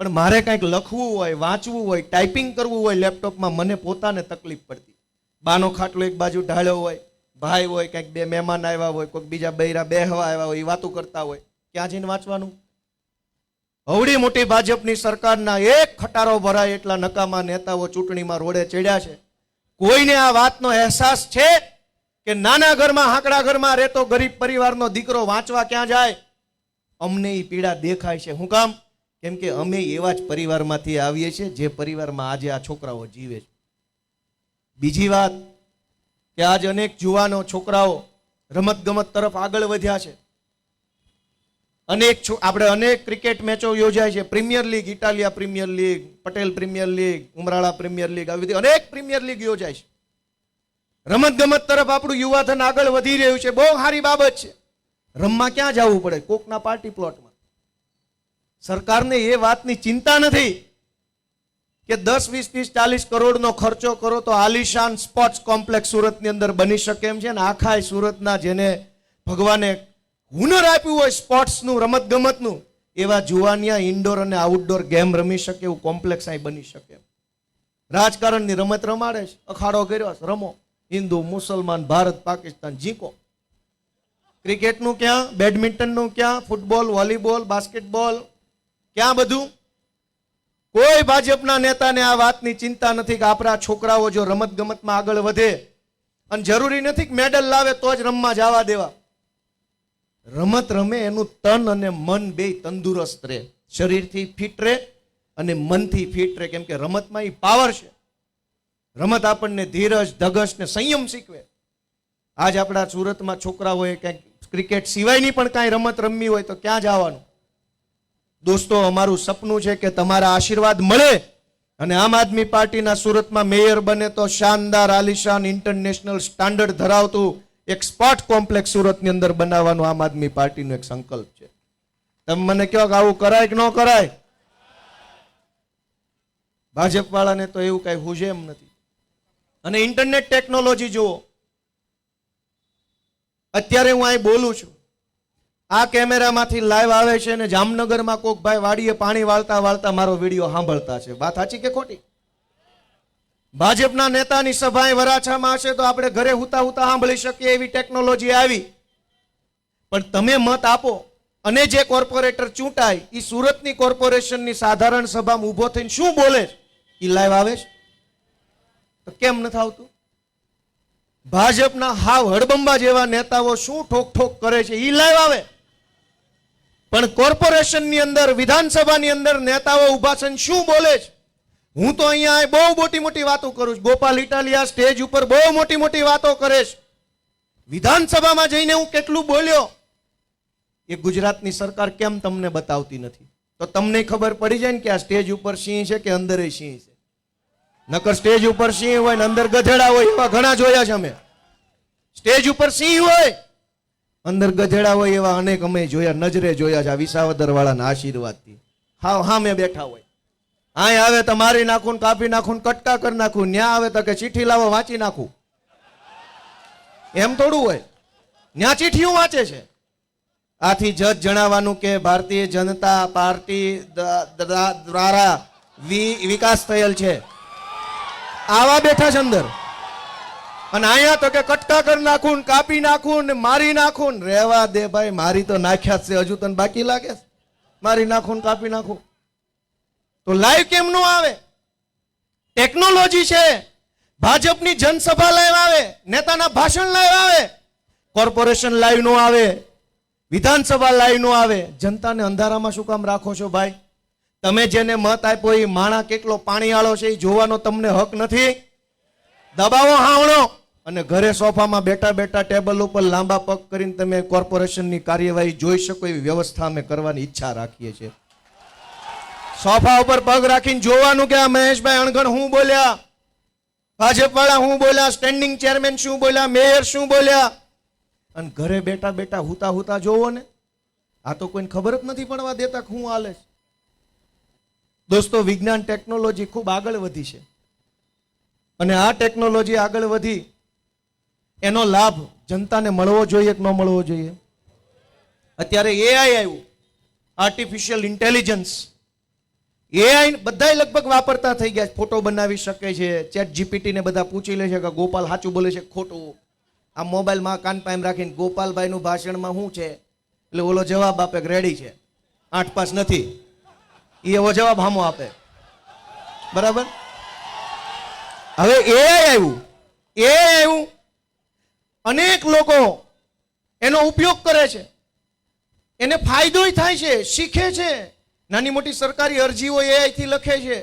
પણ મારે કંઈક લખવું હોય, વાંચવું હોય, ટાઈપિંગ કરવું હોય લેપટોપમાં, મને પોતાને તકલીફ પડતી. બાનો ખાટલો એક બાજુ ઢાળ્યો હોય, ભાઈ હોય, કંઈક 2 મહેમાન આવ્યા હોય, કોઈક બીજા બૈરા બેહવા આવ્યા હોય, એ વાતું કરતા હોય, ક્યાં જઈને વાંચવાનું? હવડી મોટી ભાજપની સરકારના એક ખટારો ભરાય એટલા નકામા નેતાઓ ચૂંટણીમાં રોડે ચડ્યા છે. કોઈને આ વાતનો અહેસાસ છે કે નાના ઘરમાં, હાંકડા ઘરમાં રહેતો ગરીબ પરિવારનો દીકરો વાંચવા ક્યાં જાય? અમને એ પીડા દેખાય છે. શું કામ? કેમ કે અમે એવા જ પરિવારમાંથી આવીએ છીએ જે પરિવારમાં આજે આ છોકરાઓ જીવે છે. બીજી વાત કે આજ અનેક જુવાનો છોકરાઓ રમત ગમત તરફ આગળ વધ્યા છે. આપણે અનેક ક્રિકેટ મેચો યોજાય છે. Premier league, Italia premier league, Patel premier league, Umrala premier league, આવી બધી અનેક પ્રીમિયર લીગ યોજાય છે. રમત ગમત તરફ આપણું યુવાધન આગળ વધી રહ્યું છે. બહુ સારી બાબત છે. રમવા ક્યાં જવું પડે? કોકના પાર્ટી પ્લોટમાં. સરકારને એ વાતની ચિંતા નથી કે 10, 20, 30, 40 કરોડનો ખર્ચો કરો તો આલિશાન સ્પોર્ટ્સ કોમ્પ્લેક્સ સુરતની અંદર બની શકે એમ છે ને આખા સુરતના જેને ભગવાને હુનર આપ્યું હોય સ્પોર્ટ્સનું, રમત ગમતનું, એવા જુવાનિયા ઇન્ડોર અને આઉટડોર ગેમ રમી શકે એવું કોમ્પ્લેક્સ અહીં બની શકે. રાજકારણની રમત રમાડે છે, અખાડો કર્યો છે, રમો, હિન્દુ મુસલમાન, ભારત પાકિસ્તાન, જીકો. ક્રિકેટનું ક્યાં? બેડમિન્ટનનું ક્યાં? ફૂટબોલ, વોલીબોલ, બાસ્કેટબોલ, ક્યાં બધું? કોઈ ભાજપના નેતાને આ વાતની ચિંતા નથી કે આપણા છોકરાઓ જો રમત ગમતમાં આગળ વધે, અને જરૂરી નથી કે મેડલ લાવે તો જ રમવા જવા દેવા. રમત રમે એનું તન અને મન બે તંદુરસ્ત રહે, શરીરથી ફિટ રહે અને મનથી ફિટ રહે. કેમ કે રમતમાં એ પાવર છે. રમત આપણને ધીરજ, ધગશ ને સંયમ શીખવે. આજ આપણા સુરતમાં છોકરાઓએ કંઈક ક્રિકેટ સિવાયની પણ કાંઈ રમત રમવી હોય તો ક્યાં જવાનું? દોસ્તો, અમારું સપનું છે કે તમારા આશીર્વાદ મળે અને આમ આદમી પાર્ટીના સુરતમાં મેયર બને તો શાનદાર આલિશાન ઇન્ટરનેશનલ સ્ટાન્ડર્ડ ધરાવતું એક સ્પોર્ટ કોમ્પ્લેક્સ સુરતની અંદર બનાવવાનું આમ આદમી પાર્ટીનો એક સંકલ્પ છે. તમે મને કહો કે આવું કરાય કે ન કરાય? ભાજપ વાળાને તો એવું કઈ હુજે એમ નથી. અને ઇન્ટરનેટ ટેકનોલોજી જુઓ, અત્યારે હું અહીં બોલું છું, આ કેમેરામાંથી લાઈવ આવે છે અને જામનગરમાં કોક ભાઈ વાડીએ પાણી વાળતા વાળતા મારો વિડીયો સાંભળતા છે. વાત સાચી કે ખોટી? ભાજપના નેતાની સભા વરાછામાં હશે તો આપણે ઘરે હુતા હુતા સાંભળી શકીએ એવી ટેકનોલોજી આવી. પણ તમે મત આપો અને જે કોર્પોરેટર ચૂંટાય એ સુરતની કોર્પોરેશનની સાધારણ સભામાં ઊભો થઈને શું બોલે એ લાઈવ આવે છે. તો કેમ નથી આવતું? ભાજપના હાવ હડબંબા જેવા નેતાઓ શું ઠોક ઠોક કરે છે એ લાઈવ આવે. પણ કોર્પોરેશનની અંદર, વિધાનસભાની અંદર નેતાઓ ઊભા છે શું બોલે છે? હું તો અહીંયા બહુ મોટી મોટી વાતો કરું છું. ગોપાલ ઇટાલિયા સ્ટેજ ઉપર બહુ મોટી મોટી વાતો કરે છે. વિધાનસભામાં જઈને હું કેટલું બોલ્યો એ ગુજરાતની સરકાર કેમ તમને બતાવતી નથી? તો તમને ખબર પડી જાય ને કે આ સ્ટેજ ઉપર સિંહ છે કે અંદર સિંહ છે. નકર સ્ટેજ ઉપર સિંહ હોય ને અંદર ગધેડા હોય એવા ઘણા જોયા છે અમે. સ્ટેજ ઉપર સિંહ હોય, અંદર ગધેડા હોય એવા અનેક અમે જોયા, નજરે જોયા છે. આ વિસાવદર વાળાના આશીર્વાદથી હા મેં બેઠા હોય. અહીં આવે તો મારી નાખું, કાપી નાખું, કટકા કરી નાખું. ન્યા આવે તો કે ચીઠી લાવો વાંચી નાખું. એમ થોડું હોય. ન્યા ચીઠીઓ વાંચે છે. આથી જજ જણાવવાનું કે ભારતીય જનતા પાર્ટી દ્વારા વિકાસ થયેલ છે. આવા બેઠા છે અંદર. અને અહીંયા તો કે કટકા કરી નાખું, કાપી નાખું ને મારી નાખું. રહેવા દે ભાઈ, મારી તો નાખ્યા જ છે. હજુ તને બાકી લાગે છે મારી નાખું, કાપી નાખું? તો લાઈવ કેમ નો આવે? ટેકનોલોજી છે. ભાજપની જનસભા લાઈવ આવે, નેતાના ભાષણ લાઈવ આવે, કોર્પોરેશન લાઈવ નો આવે, વિધાનસભા લાઈવ નો આવે. જનતાને અંધારામાં શું કામ રાખો છો ભાઈ? તમે જેને મત આપ્યો એ માણા કેટલો પાણીવાળો છે એ જોવાનો તમને હક નથી? દબાવો હાવણો અને ઘરે સોફામાં બેઠા બેઠા ટેબલ ઉપર લાંબા પગ કરીને તમે કોર્પોરેશનની કાર્યવાહી જોઈ શકો એવી વ્યવસ્થા અમે કરવાની ઈચ્છા રાખીએ છીએ. સોફા ઉપર પગ રાખીને જોવાનું કે આ મહેશભાઈ અણઘડ શું બોલ્યા, ભાજપ વાળા શું બોલ્યા, સ્ટેન્ડિંગ ચેરમેન શું બોલ્યા, મેયર શું બોલ્યા. અને ઘરે બેઠા બેઠા હુતા હુતા જોવો ને, આ તો કોઈને ખબર જ નથી પડવા દેતા શું હાલે છે. દોસ્તો, વિજ્ઞાન ટેકનોલોજી ખૂબ આગળ વધી છે અને આ ટેકનોલોજી આગળ વધી એનો લાભ જનતાને મળવો જોઈએ કે ન મળવો જોઈએ? અત્યારે એઆઈ આવ્યું, આર્ટિફિશિયલ ઇન્ટેલિજન્સ. એઆઈ બધા લગભગ વાપરતા થઈ ગયા. ફોટો બનાવી શકે છે. ચેટ જીપીટી ને બધા પૂછી લે છે કે ગોપાલ સાચું બોલે છે ખોટું. આ મોબાઈલમાં કાન પામ રાખીને ગોપાલભાઈનું ભાષણમાં શું છે એટલે ઓલો જવાબ આપે કે રેડી છે, 8 પાસ નથી. એવો જવાબ હામો આપે. બરાબર? હવે એઆઈ આવ્યું, અનેક લોકો એનો ઉપયોગ કરે છે, એને ફાયદો થાય છે, શીખે છે. નાની મોટી સરકારી અરજીઓ એઆઈ થી લખે છે,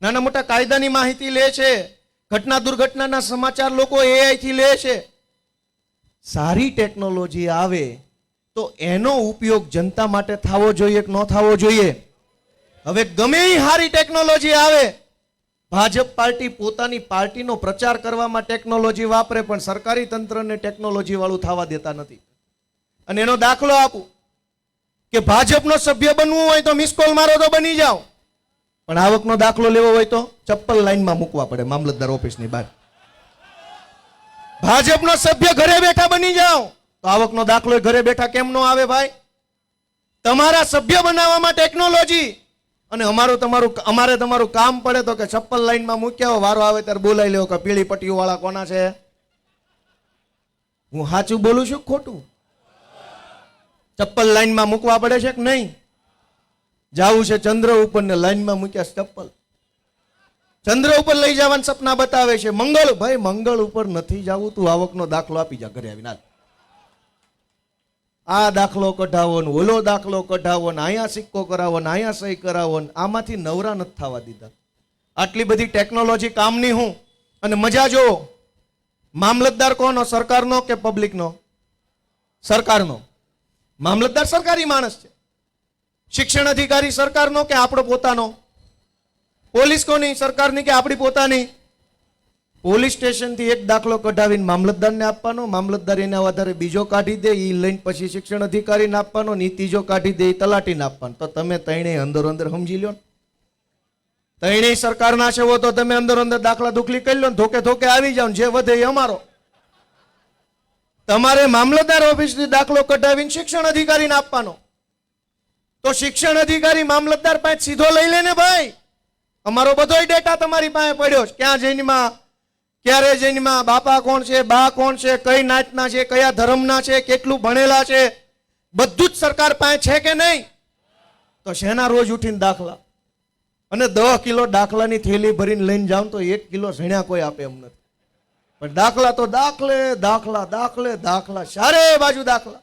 નાના મોટા કાયદાની માહિતી લે છે, ઘટના દુર્ઘટનાના સમાચાર લોકો એઆઈ થી લે છે. સારી ટેકનોલોજી આવે તો એનો ઉપયોગ જનતા માટે થવો જોઈએ કે ન થવો જોઈએ? હવે ગમે એ સારી ટેકનોલોજી આવે, ભાજપ પાર્ટી પોતાની પાર્ટીનો પ્રચાર કરવામાં ટેકનોલોજી વાપરે પણ સરકારી તંત્રને ટેકનોલોજી વાળું થવા દેતા નથી. અને એનો દાખલો આપું કે ભાજપનો સભ્ય બનવું હોય તો મિસ કોલ મારો તો બની જાઓ, પણ આવકનો દાખલો લેવો હોય તો ચપ્પલ લાઈનમાં મૂકવા પડે મામલતદાર ઓફિસની બહાર. ભાજપનો સભ્ય ઘરે બેઠા બની જાઓ તો આવકનો દાખલો ઘરે બેઠા કેમ નો આવે ભાઈ? તમારા સભ્ય બનાવવામાં ટેકનોલોજી અને અમારે તમારું કામ પડે તો કે ચપ્પલ લાઈનમાં મૂક્યા હો, વારો આવે ત્યારે બોલાવી લેવો કે પીળી પટ્ટીઓ વાળા કોના છે. હું સાચું બોલું છું ખોટું? ચપ્પલ લાઈનમાં મૂકવા પડે છે કે નહીં? જાવું છે ચંદ્ર ઉપર ને લાઈનમાં મૂક્યા ચપ્પલ. ચંદ્ર ઉપર લઈ જવાના સપના બતાવે છે. મંગળ, ભાઈ મંગળ ઉપર નથી જવું, તું આવકનો દાખલો આપી જા ઘરે આવીને. આ દાખલો કઢાવો ને ઓલો દાખલો કઢાવો ને અહીંયા સિક્કો કરાવો ને અહીંયા સહી કરાવો ને આમાંથી નવરા નથી થવા દીધા. આટલી બધી ટેકનોલોજી કામની હું અને મજા જો. મામલતદાર કોનો? સરકારનો કે પબ્લિકનો? સરકારનો. મામલતદાર સરકારી માણસ છે. શિક્ષણ અધિકારી સરકારનો કે આપણો પોતાનો? પોલીસ કોની? સરકારની કે આપણી પોતાની? પોલીસ સ્ટેશનથી એક દાખલો કઢાવીને મામલતદારને આપવાનો, મામલતદાર એના આધારે બીજો કાઢી દે, એ લઈને પછી શિક્ષણ અધિકારીને આપવાનો, ને ઈ ત્રીજો કાઢી દે, એ તલાટીને આપવાનો. તો તમે ત્રણેય અંદર અંદર સમજી લો ને. ત્રણેય સરકારના છે તો તમે અંદર અંદર દાખલા દુખલી કરી લો ને, ધોકે ધોકે આવી જાઓ ને જે વધે એ અમારો. તમારે મામલતદાર ઓફિસથી દાખલો કઢાવીને શિક્ષણ અધિકારીને આપવાનો. તો શિક્ષણ અધિકારી મામલતદાર પાસે સીધો લઈ લે ને ભાઈ. અમારો બધોય ડેટા તમારી પાસે પડ્યો છે. ક્યાં જન્મા, ક્યારે જન્મા, બાપા કોણ છે, બા કોણ છે, કઈ નાતના છે, કયા ધર્મના છે, કેટલું ભણેલા છે, બધું જ સરકાર પાસે છે કે નહીં? તો શેના રોજ ઉઠીને દાખલા? અને 10 કિલો દાખલાની થેલી ભરીને લઈને જાવ તો 1 કિલો ઝીણ્યા કોઈ આપે એમ નથી. પણ દાખલા તો દાખલે દાખલા, દાખલે દાખલા, ચારે બાજુ દાખલા.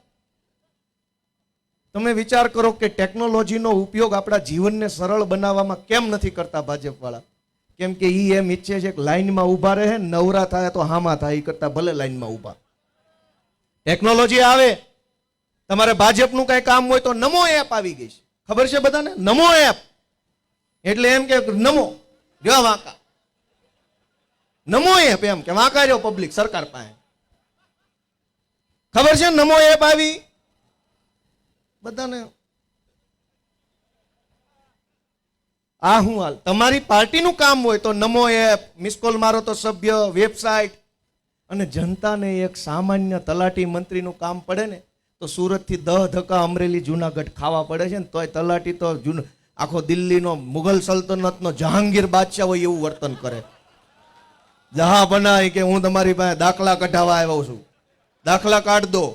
તમે વિચાર કરો કે ટેકનોલોજીનો ઉપયોગ આપણા જીવનને સરળ બનાવવામાં કેમ નથી કરતા ભાજપ વાળા? કેમ કે ઈ એમ ઈચ્છે છે કે લાઈનમાં ઊભા રહે, નવરા થાય તો હામાં થાય, એ કરતા ભલે લાઈનમાં ઊભા. ટેકનોલોજી આવે, તમારે ભાજપનું કઈ કામ હોય તો નમો એપ આવી ગઈ છે, ખબર છે બધાને? નમો એપ એટલે એમ કે નમો જો વાંકા, નમો એપ એમ કે વાંકા રહ્યો પબ્લિક સરકાર પાસે. ખબર છે નમો એપ આવી બધાને? આ હું હાલ તમારી પાર્ટીનું કામ હોય તો નમો એપ, મિસકોલ મારો તો સભ્ય, વેબસાઇટ. અને જનતાને એક સામાન્ય તલાટી મંત્રીનું કામ પડે ને તો સુરતથી 10 ધક્કા અમરેલી જુનાગઢ ખાવા પડે છે ને તોય તલાટી તો આખો દિલ્હીનો મુગલ સલ્તનતનો જહાંગીર બાદશાહ હોય એવું વર્તન કરે. જહા બનાવી કે હું તમારી પાસે દાખલા કઢાવવા આવ્યો છું, દાખલા કાઢ દો.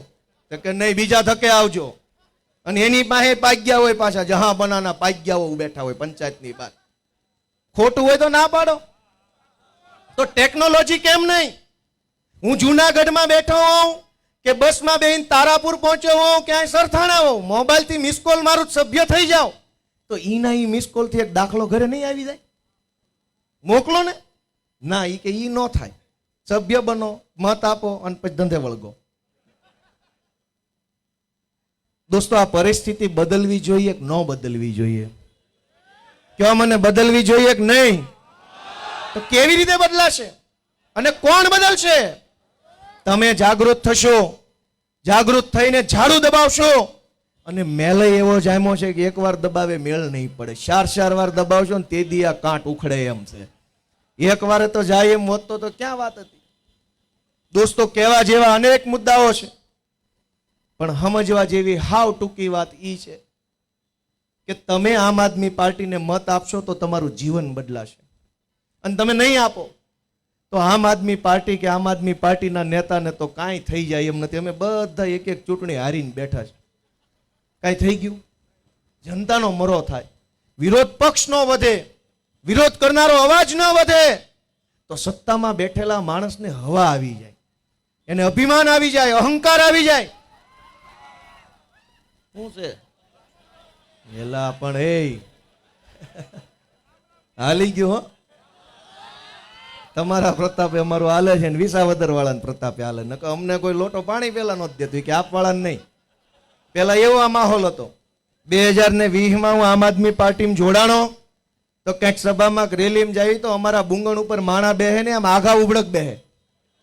તો કે નહીં, બીજા ધક્કે આવજો. અને એની પાસે પાગ્યા હોય, પાછા જહા બનાના પાગ્યાઓ બેઠા હોય પંચાયતની બહાર. ખોટું હોય તો ના પાડો. તો ટેકનોલોજી કેમ નહીં? હું જુનાગઢમાં બેઠો હોઉં કે બસમાં બેહીને તારાપુર પહોંચ્યો હોઉં, ક્યાંય સરથાણા હોઉં, મોબાઈલથી મિસકોલ મારું સભ્ય થઈ જાવ તો ઈના ઈ મિસકોલથી એક દાખલો ઘરે નહીં આવી જાય? મોકલો ને. ના, ઈ કે ઈ ન થાય. સભ્ય બનો, મત આપો અને પછી ધંધે વળગો. દોસ્તો, આ પરિસ્થિતિ બદલવી જોઈએ કે ન બદલવી જોઈએ? કયો મને, બદલવી જોઈએ કે નહીં? તો કેવી રીતે બદલાશે અને કોણ બદલશે? તમે જાગૃત થશો, જાગૃત થઈને ઝાડુ દબાવશો. અને મેલે એવો જામ્યો છે કે એકવાર દબાવે મેળ નહીં પડે, 4 વાર દબાવશો ને તે દી આ કાંટ ઉખડે એમ છે. એક વારે તો જાય એમ હોત તો ક્યાં વાત હતી? દોસ્તો, કહેવા જેવા અનેક મુદ્દાઓ છે, પણ સમજવા જેવી હાવ ટૂંકી વાત ઈ છે કે તમે આમ આદમી પાર્ટીને મત આપશો તો તમારું જીવન બદલાશે. અને તમે નહીં આપો તો આમ આદમી પાર્ટી કે આમ આદમી પાર્ટીના નેતાને તો કાંઈ થઈ જાય એમ નથી. અમે બધા એક એક ચૂંટણી હારીને બેઠા છે. કાંઈ થઈ ગયું? જનતાનો મરો થાય, વિરોધ પક્ષ ન વધે, વિરોધ કરનારો અવાજ ન વધે તો સત્તામાં બેઠેલા માણસને હવા આવી જાય, એને અભિમાન આવી જાય, અહંકાર આવી જાય. શું છે એલા? પણ એ હાલી ગયો હો. તમારા પ્રતાપે અમારું હાલે છે ને વિસાવદર વાળાને પ્રતાપે હાલે. નકર અમને કોઈ લોટો પાણી પેલા નહોતું દેતું કે આપ વાળાને નહીં. પેલા એવો આ માહોલ હતો. 2020માં હું આમ આદમી પાર્ટીમાં જોડાણો તો ક્યાંક સભામાં રેલીમાં જાય તો અમારા બુંગણ ઉપર માણા બેહે ને આમ આઘા ઉબડક બેહે.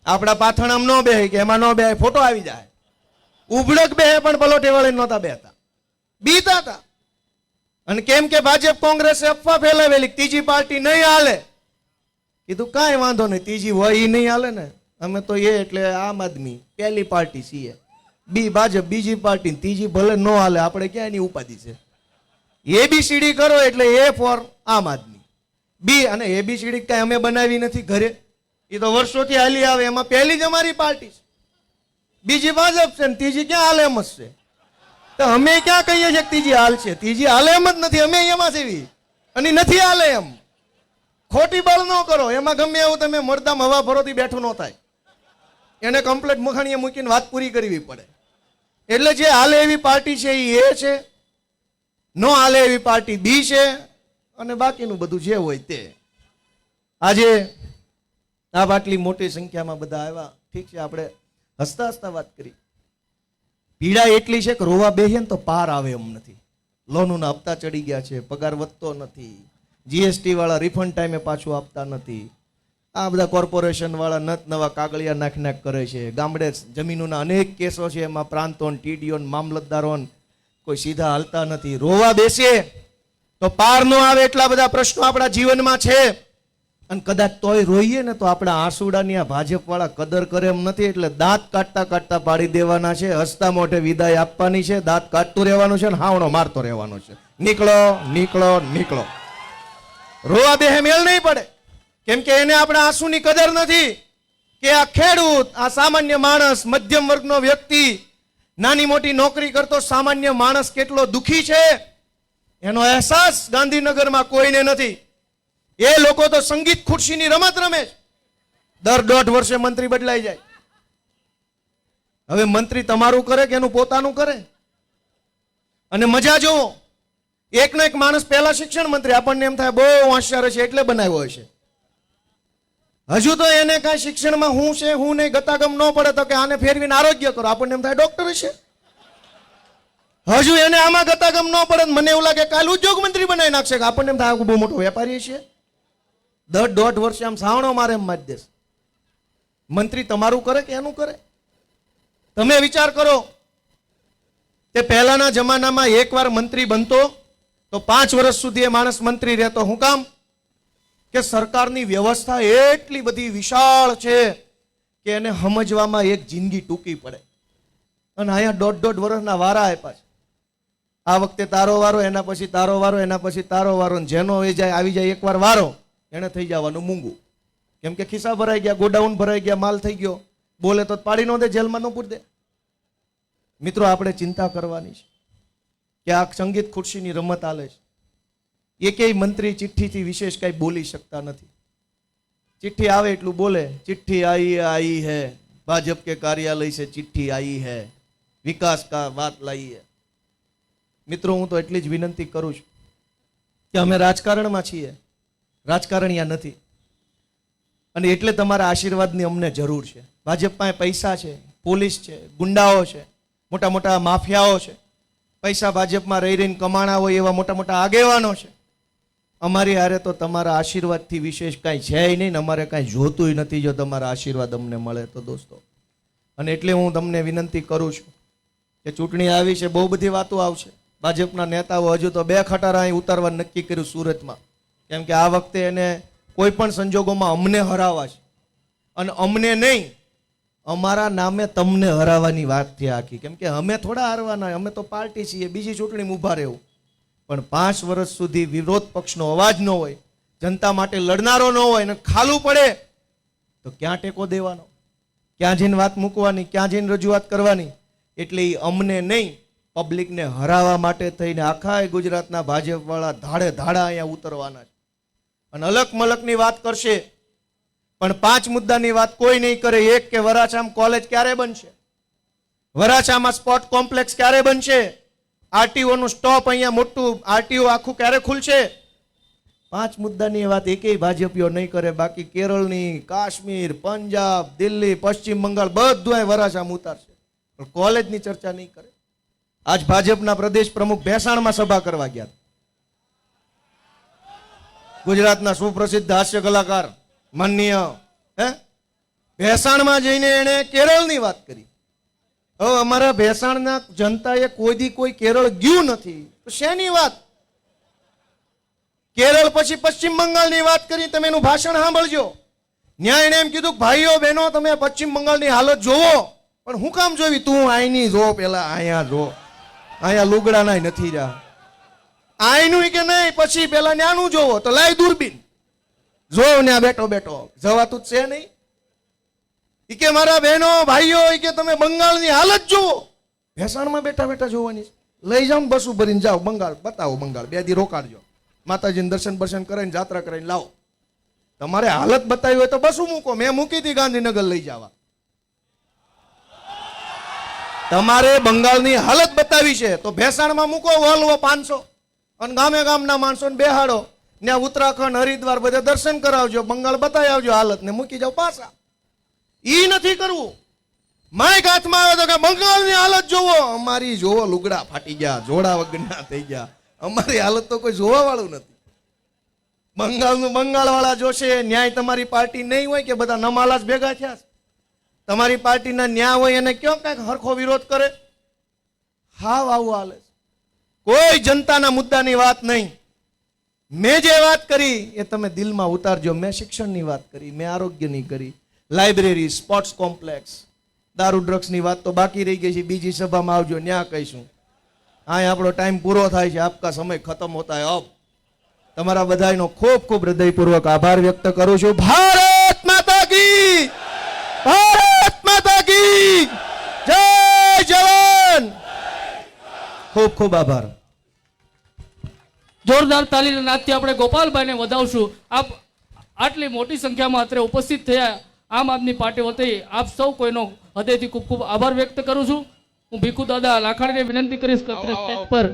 આપણા પાથણામ ન બેહે કે એમાં ન બેહે, ફોટો આવી જાય. ઉબડક બેહે પણ પલોટે વાળી નહોતા બેહતા, બીતા હતા. અને કેમ કે ભાજપ કોંગ્રેસે અફવા ફેલાવેલી ત્રીજી પાર્ટી નહીં હાલે. કીધું કાંઈ વાંધો નહીં, ત્રીજી હોય એ નહીં હાલે ને. અમે તો એ એટલે આમ આદમી પહેલી પાર્ટી છીએ, બી ભાજપ બીજી પાર્ટી, ત્રીજી ભલે ન હાલે, આપણે ક્યાં એની ઉપાધિ છે. એબીસીડી કરો એટલે એ ફોર આમ આદમી, બી અને એબીસીડી કાંઈ અમે બનાવી નથી ઘરે, એ તો વર્ષોથી હાલી આવે. એમાં પહેલી જ અમારી પાર્ટી છે, બીજી ભાજપ છે ને ત્રીજી ક્યાં હાલે એમ જ છે. તો અમે ક્યાં કહીએ છીએ ત્રીજી હાલ છે? ત્રીજી હાલે એમ જ નથી. અમે એમાં છે અને નથી હાલે એમ. ખોટી બળ ન કરો. એમાં ગમે એવું તમે મરદામ હવા ભરોથી બેઠું ન થાય. એને કમ્પ્લેટ મખાણીએ મૂકીને વાત પૂરી કરવી પડે. એટલે જે હાલે એવી પાર્ટી છે એ છે, ન હાલે એવી પાર્ટી બી છે, અને બાકીનું બધું જે હોય તે. આજે આટલી મોટી સંખ્યામાં બધા આવ્યા, ઠીક છે, આપણે હસતા હસતા વાત કરી. પીડા એટલી છે કે રોવા બેહીએ ને તો પાર આવે એમ નથી. લોનના હપ્તા ચડી ગયા છે, પગાર વધતો નથી, જીએસટી વાળા રિફંડ ટાઈમે પાછું આપતા નથી. આ બધા કોર્પોરેશન વાળા નત નવા કાગળિયા નાખ કરે છે. ગામડે જમીનોના અનેક કેસો છે, એમાં પ્રાંતોન, ટીડીઓન, મામલતદારોન કોઈ સીધા હાલતા નથી. રોવા બેસીએ તો પાર ન આવે એટલા બધા પ્રશ્નો આપણા જીવનમાં છે. અને કદાચ તોય રોઈએ ને તો આપણા આંસુડાની આ ભાજપ વાળા કદર કરે એમ નથી. એટલે દાંત કાઢતા કાઢતા પાડી દેવાના છે. હસતા મોઢે વિદાય આપવાની છે. દાંત કાઢતું રહેવાનું છે ને હાવણો મારતો રહેવાનો છે. નીકળો નીકળો નીકળો. રોવા બેહે મેળ નહીં પડે. કેમ કે એને આપણા આંસુની કદર નથી. કે આ ખેડૂત, આ સામાન્ય માણસ, મધ્યમ વર્ગનો વ્યક્તિ, નાની મોટી નોકરી કરતો સામાન્ય માણસ કેટલો દુખી છે એનો અહેસાસ ગાંધીનગરમાં કોઈને નથી. એ લોકો તો સંગીત ખુરશીની રમત રમે છે. દર 1.5 વર્ષે મંત્રી બદલાઈ જાય. હવે મંત્રી તમારું કરે કે એનું પોતાનું કરે? અને મજા જોવો, એકનો એક માણસ પહેલા શિક્ષણ મંત્રી, આપણને એમ થાય બહુ હોશિયાર છે એટલે બનાવ્યો હશે. હજુ તો એને કાંઈ શિક્ષણમાં હું છે હું નહીં ગતાગમ ન પડે તો કે આને ફેરવીને આરોગ્ય કરો, આપણને એમ થાય ડોક્ટર હશે. હજુ એને આમાં ગતાગમ ન પડે, મને એવું લાગે કાલ ઉદ્યોગ મંત્રી બનાવી નાખશે, કે આપણને એમ થાય બહુ મોટો વેપારી છે. 1.5 વર્ષે આમ સાવણો મારે એમ મારી દેશે. મંત્રી તમારું કરે કે એનું કરે? તમે વિચાર કરો. તે પહેલાના જમાનામાં એકવાર મંત્રી બનતો તો 5 વર્ષ સુધી એ માણસ મંત્રી રહેતો. હું કામ? કે સરકારની વ્યવસ્થા એટલી બધી વિશાળ છે કે એને સમજવામાં એક જિંદગી ટૂંકી પડે. અને અહીંયા 1.5 વર્ષના વારા આપ્યા છે. આ વખતે તારો વારો, એના પછી તારો વારો, એના પછી તારો વારો. જેનો આવી જાય એકવાર વારો, એને થઈ જવાનું મૂંગું. કેમ કે ખિસ્સા ભરાઈ ગયા, ગોડાઉન ભરાઈ ગયા, માલ થઈ ગયો. બોલે તો પાડી ન દે, જેલમાં ન પૂરી દે. મિત્રો, આપણે ચિંતા કરવાની છે કે આ સંગીત ખુરશીની રમત હાલે છે. એકેય મંત્રી ચિઠ્ઠીથી વિશેષ કઈ બોલી શકતા નથી. ચિઠ્ઠી આવે એટલું બોલે, ચિઠ્ઠી आई है, भाजपा के कार्यालय से चिट्ठी आई है, विकास का बात लाई है. મિત્રો, હું તો એટલી જ વિનંતી કરું છું કે અમે રાજકારણમાં છીએ, રાજકારણીયા નથી. અને એટલે તમારા આશીર્વાદની અમને જરૂર છે. ભાજપ પાસે પૈસા છે, પોલીસ છે, ગુંડાઓ છે, મોટા મોટા માફિયાઓ છે, પૈસા ભાજપમાં રહી રહીને કમાણા હોય એવા મોટા મોટા આગેવાનો છે. અમારી હારે તો તમારા આશીર્વાદથી વિશેષ કાંઈ છે નહીં ને અમારે કાંઈ જોતું નથી જો તમારા આશીર્વાદ અમને મળે તો દોસ્તો. અને એટલે હું તમને વિનંતી કરું છું કે ચૂંટણી આવી છે, બહુ બધી વાતો આવશે. ભાજપના નેતાઓ હજુ તો 2 ખટારા અહીં ઉતારવા નક્કી કર્યું સુરતમાં. કેમ કે આ વખતે એને કોઈ પણ સંજોગોમાં અમને હરાવવા છે. અને અમને નહીં, અમારા નામે તમને હરાવવાની વાત છે આખી. કેમ કે અમે થોડા હારવાના, અમે તો પાર્ટી છીએ, બીજી ચૂંટણીમાં ઊભા રહેવું. પણ 5 વર્ષ સુધી વિરોધ પક્ષનો અવાજ ન હોય, જનતા માટે લડનારો ન હોય અને ખાલું પડે તો ક્યાં ટેકો દેવાનો, ક્યાં જઈને વાત મૂકવાની, ક્યાં જઈને રજૂઆત કરવાની? એટલે એ અમને નહીં, પબ્લિકને હરાવવા માટે થઈને આખા ગુજરાતના ભાજપ વાળા ધાડે ધાડા અહીંયા ઉતરવાના છે. અને અલગ મલકની વાત કરશે પણ 5 મુદ્દાની વાત કોઈ નહીં કરે. એક કે વરાછામાં કોલેજ ક્યારે બનશે, વરાછામાં સ્પોર્ટ કોમ્પ્લેક્સ ક્યારે બનશે, આરટીઓ નું સ્ટોપ અહીંયા મોટું આરટીઓ આખું ક્યારે ખુલશે? 5 મુદ્દાની વાત એકેય ભાજપીઓ નહીં કરે. બાકી કેરળની, કાશ્મીર, પંજાબ, દિલ્હી, પશ્ચિમ બંગાળ બધું અહીં વરાછામાં ઉતારશે, પણ કોલેજની ચર્ચા નહીં કરે. આજ ભાજપના પ્રદેશ પ્રમુખ ભેસાણમાં સભા કરવા ગયા. ગુજરાતના સુપ્રસિદ્ધ હાસ્ય કલાકાર માનનીય ભેસાણમાં જઈને એને કેરળની વાત કરી. હવે અમારા ભેસાણના જનતાએ કોઈ દી કોઈ કેરળ ગયું નથી તો શેની વાત? કેરળ પછી પશ્ચિમ બંગાળની વાત કરી. તમે એનું ભાષણ સાંભળજો. ન્યાય એને એમ કીધું, ભાઈઓ બહેનો તમે પશ્ચિમ બંગાળની હાલત જોવો. પણ હું કામ જોવી? તું અહીંની જો, પેલા અહીંયા જો, અહીંયા લુગડા નાય નથી જા, આયનું કે નહીં, પછી પેલા ન્યાનું જોવો તો લાય દૂરબીન જો, ન્યા બેઠો બેઠો જવાતું જ છે નહીં. ઈ કે મારા બહેનો ભાઈઓ, ઈ કે તમે બંગાળની હાલત જુઓ. ભેસાણમાં બેઠા બેઠા જોવાની છે. લઈ જાઓ બસું ભરીને જાઓ બંગાળ, બતાવો બંગાળ, 2 દી રોકાડજો, માતાજીને દર્શન બર્શન કરીને જાત્રા કરીને લાવો. તમારે હાલત બતાવી હોય તો બસું મૂકો. મેં મૂકી હતી ગાંધીનગર લઈ જવા. તમારે બંગાળની હાલત બતાવી છે તો ભેસાણમાં મૂકો વોલ્વો 500 અને ગામે ગામના માણસોને બેહાડો. ત્યાં ઉત્તરાખંડ, હરિદ્વાર બધે દર્શન કરાવજો, બંગાળ બતાવી આવજો હાલત ને મૂકી જાઓ પાછા. ઈ નથી કરવું. માઇક હાથમાં આવે તો કે બંગાળની હાલત જોવો. અમારી જોવો, લુગડા ફાટી ગયા, જોડા વગરના થઈ ગયા. અમારી હાલત તો કોઈ જોવા વાળું નથી. બંગાળ વાળા જોશે ન્યાય તમારી પાર્ટી નહીં હોય કે બધા નમાલા જ ભેગા થયા છે? તમારી પાર્ટીના ન્યાય હોય એને કયો કાંઈક હરખો વિરોધ કરે? હાવ આવું હાલે છે. કોઈ જનતાના મુદ્દાની વાત નહીં. મેં જે વાત કરી એ તમે દિલમાં ઉતારજો. મેં શિક્ષણની વાત કરી, મેં આરોગ્યની કરી, લાઇબ્રેરી, સ્પોર્ટ્સ કોમ્પ્લેક્સ, દારૂ ડ્રગ્સની વાત તો બાકી રહી ગઈ છે. બીજી સભામાં આવજો, ન્યા કહીશું. હા, આપણો ટાઈમ પૂરો થાય છે. આપકા સમય ખતમ હોતા હૈ અબ. તમારા બધાનો ખૂબ ખૂબ હૃદયપૂર્વક આભાર વ્યક્ત કરું છું. ભારત માતા કી, ભારત માતા કી જય જવાન. ખૂબ ખૂબ આભાર. જોરદાર તાલીના નાદથી આપણે ગોપાલભાઈને વધાવશું. આપ આટલી મોટી સંખ્યામાં અત્રે ઉપસ્થિત થયા આમ આદમી પાર્ટી વતી આપ સૌ કોઈનો હૃદયથી ખૂબ ખૂબ આભાર વ્યક્ત કરું છું. હું ભીખુ દાદા લાખાણીને વિનંતી કરીશ કે સ્ટેજ પર